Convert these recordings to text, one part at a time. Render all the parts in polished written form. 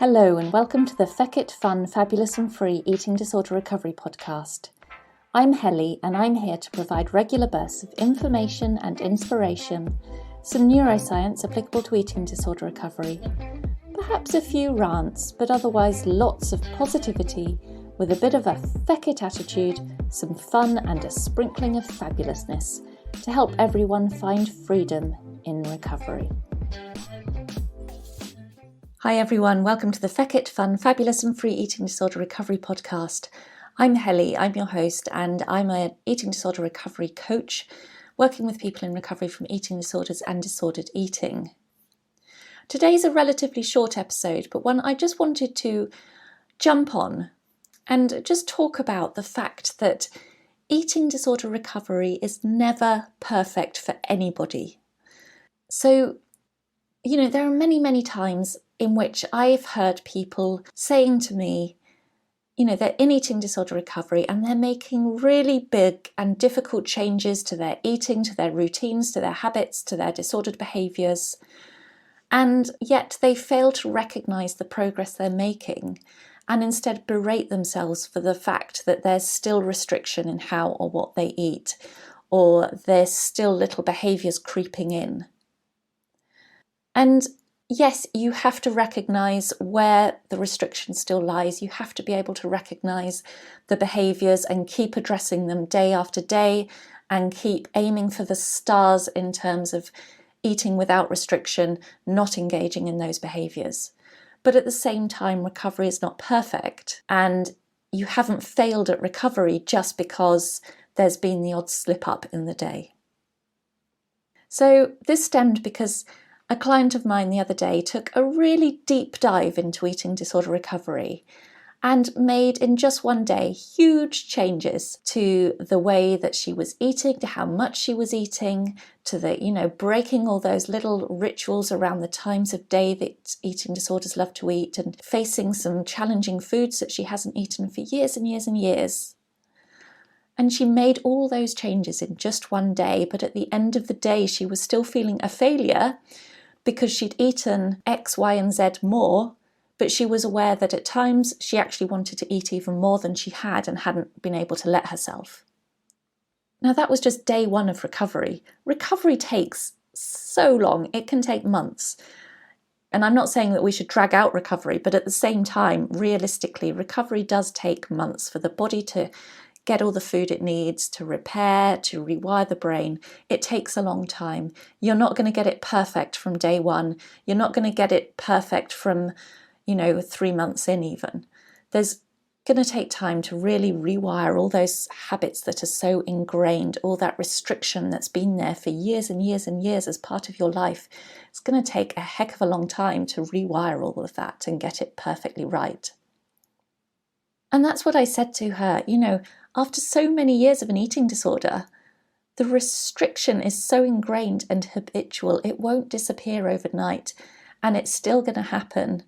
Hello and welcome to the Feck It Fun, Fabulous and Free Eating Disorder Recovery podcast. I'm Helly and I'm here to provide regular bursts of information and inspiration, some neuroscience applicable to eating disorder recovery, perhaps a few rants, but otherwise lots of positivity with a bit of a feck it attitude, some fun and a sprinkling of fabulousness to help everyone find freedom in recovery. Hi everyone, welcome to the Feck It Fun, Fabulous and Free Eating Disorder Recovery podcast. I'm Helly, I'm your host, and I'm an eating disorder recovery coach working with people in recovery from eating disorders and disordered eating. Today's a relatively short episode, but one I just wanted to jump on and just talk about the fact that eating disorder recovery is never perfect for anybody. So, there are many times in which I've heard people saying to me, they're in eating disorder recovery and they're making really big and difficult changes to their eating, to their routines, to their habits, to their disordered behaviours, and yet they fail to recognise the progress they're making and instead berate themselves for the fact that there's still restriction in how or what they eat, or there's still little behaviours creeping in. And yes, you have to recognise where the restriction still lies. You have to be able to recognise the behaviours and keep addressing them day after day and keep aiming for the stars in terms of eating without restriction, not engaging in those behaviours. But at the same time, recovery is not perfect, and you haven't failed at recovery just because there's been the odd slip up in the day. So this stemmed because a client of mine the other day took a really deep dive into eating disorder recovery and made in just one day huge changes to the way that she was eating, to how much she was eating, to the, breaking all those little rituals around the times of day that eating disorders love to eat, and facing some challenging foods that she hasn't eaten for years and years and years. And she made all those changes in just one day, but at the end of the day, she was still feeling a failure because she'd eaten X, Y, and Z more, but she was aware that at times she actually wanted to eat even more than she had and hadn't been able to let herself. Now, that was just day one of recovery. Recovery takes so long. It can take months. And I'm not saying that we should drag out recovery, but at the same time, realistically, recovery does take months for the body to get all the food it needs, to repair, to rewire the brain. It takes a long time. You're not going to get it perfect from day one. You're not going to get it perfect from, 3 months in even. There's going to take time to really rewire all those habits that are so ingrained, all that restriction that's been there for years and years and years as part of your life. It's going to take a heck of a long time to rewire all of that and get it perfectly right. And that's what I said to her, after so many years of an eating disorder, the restriction is so ingrained and habitual, it won't disappear overnight, and it's still going to happen.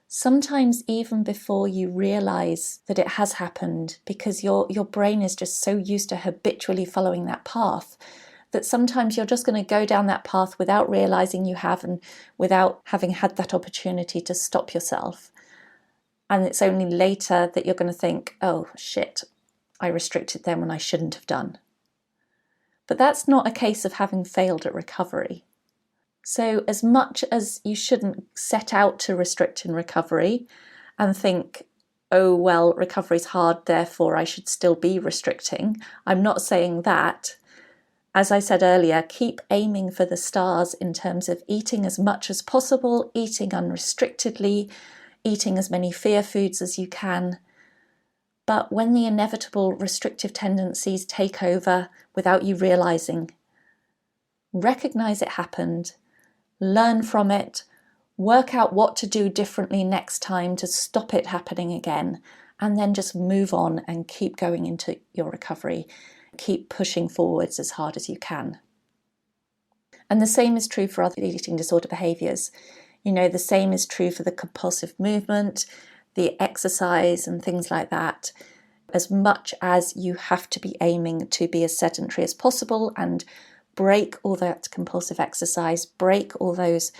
Sometimes even before you realise that it has happened, because your brain is just so used to habitually following that path, that sometimes you're just going to go down that path without realising you have and without having had that opportunity to stop yourself. And it's only later that you're going to think, oh shit, I restricted them when I shouldn't have done. But that's not a case of having failed at recovery. So as much as you shouldn't set out to restrict in recovery and think, oh, well, recovery's hard, therefore I should still be restricting, I'm not saying that. As I said earlier, keep aiming for the stars in terms of eating as much as possible, eating unrestrictedly, eating as many fear foods as you can. But when the inevitable restrictive tendencies take over without you realising, recognise it happened, learn from it, work out what to do differently next time to stop it happening again, and then just move on and keep going into your recovery. Keep pushing forwards as hard as you can. And the same is true for other eating disorder behaviours. The same is true for the compulsive movement, the exercise and things like that. As much as you have to be aiming to be as sedentary as possible and break all that compulsive exercise, break all those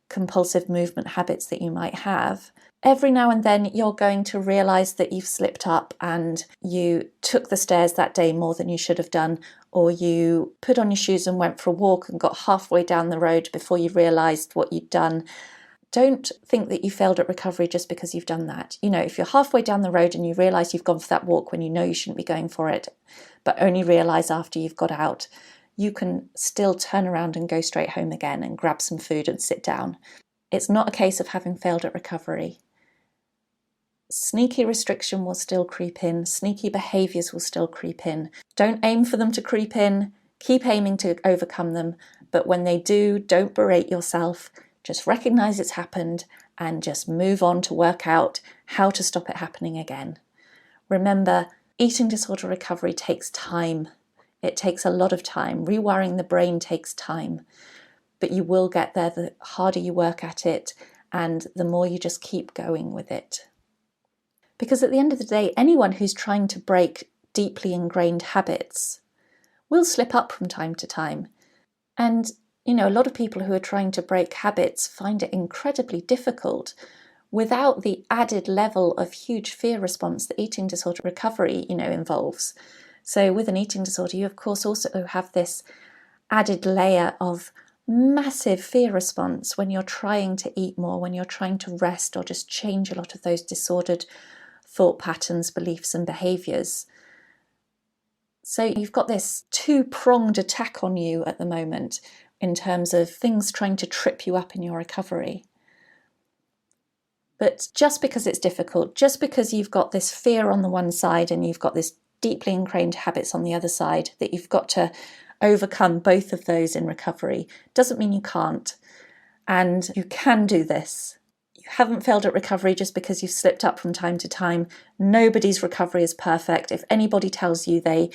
compulsive movement habits that you might have, Every now and then you're going to realise that you've slipped up and you took the stairs that day more than you should have done, or you put on your shoes and went for a walk and got halfway down the road before you realised what you'd done. Don't think that you failed at recovery just because you've done that. If you're halfway down the road and you realise you've gone for that walk when you know you shouldn't be going for it, but only realise after you've got out, you can still turn around and go straight home again and grab some food and sit down. It's not a case of having failed at recovery. Sneaky restriction will still creep in. Sneaky behaviours will still creep in. Don't aim for them to creep in. Keep aiming to overcome them. But when they do, don't berate yourself. Just recognise it's happened and just move on to work out how to stop it happening again. Remember, eating disorder recovery takes time. It takes a lot of time. Rewiring the brain takes time. But you will get there the harder you work at it and the more you just keep going with it. Because at the end of the day, anyone who's trying to break deeply ingrained habits will slip up from time to time. And, a lot of people who are trying to break habits find it incredibly difficult without the added level of huge fear response that eating disorder recovery, involves. So with an eating disorder, you of course also have this added layer of massive fear response when you're trying to eat more, when you're trying to rest or just change a lot of those disordered thought patterns, beliefs and behaviours. So you've got this two-pronged attack on you at the moment in terms of things trying to trip you up in your recovery. But just because it's difficult, just because you've got this fear on the one side and you've got this deeply ingrained habits on the other side, that you've got to overcome both of those in recovery, doesn't mean you can't. And you can do this. You haven't failed at recovery just because you've slipped up from time to time. Nobody's recovery is perfect. If anybody tells you they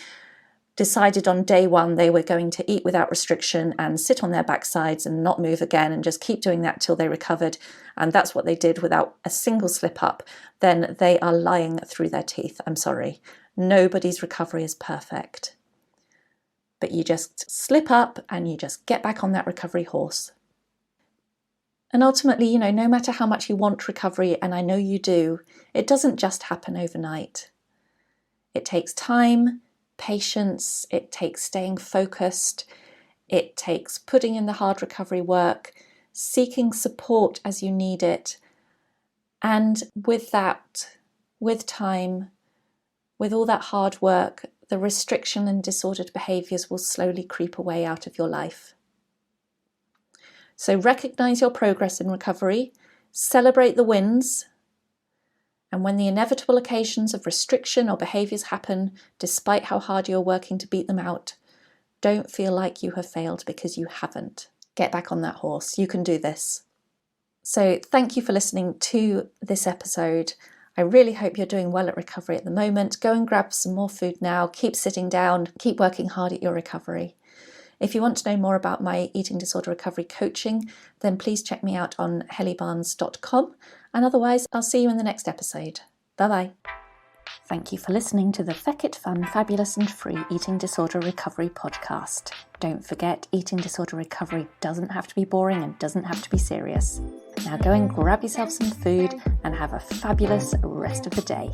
decided on day one they were going to eat without restriction and sit on their backsides and not move again and just keep doing that till they recovered, and that's what they did without a single slip up, then they are lying through their teeth. I'm sorry. Nobody's recovery is perfect. But you just slip up and you just get back on that recovery horse. And ultimately, no matter how much you want recovery, and I know you do, it doesn't just happen overnight. It takes time, patience, it takes staying focused, it takes putting in the hard recovery work, seeking support as you need it. And with that, with time, with all that hard work, the restriction and disordered behaviours will slowly creep away out of your life. So recognise your progress in recovery, celebrate the wins, and when the inevitable occasions of restriction or behaviours happen, despite how hard you're working to beat them out, don't feel like you have failed because you haven't. Get back on that horse. You can do this. So thank you for listening to this episode. I really hope you're doing well at recovery at the moment. Go and grab some more food now. Keep sitting down. Keep working hard at your recovery. If you want to know more about my eating disorder recovery coaching, then please check me out on hellybarnes.com. And otherwise, I'll see you in the next episode. Bye-bye. Thank you for listening to the Feck It Fun, Fabulous and Free Eating Disorder Recovery podcast. Don't forget, eating disorder recovery doesn't have to be boring and doesn't have to be serious. Now go and grab yourself some food and have a fabulous rest of the day.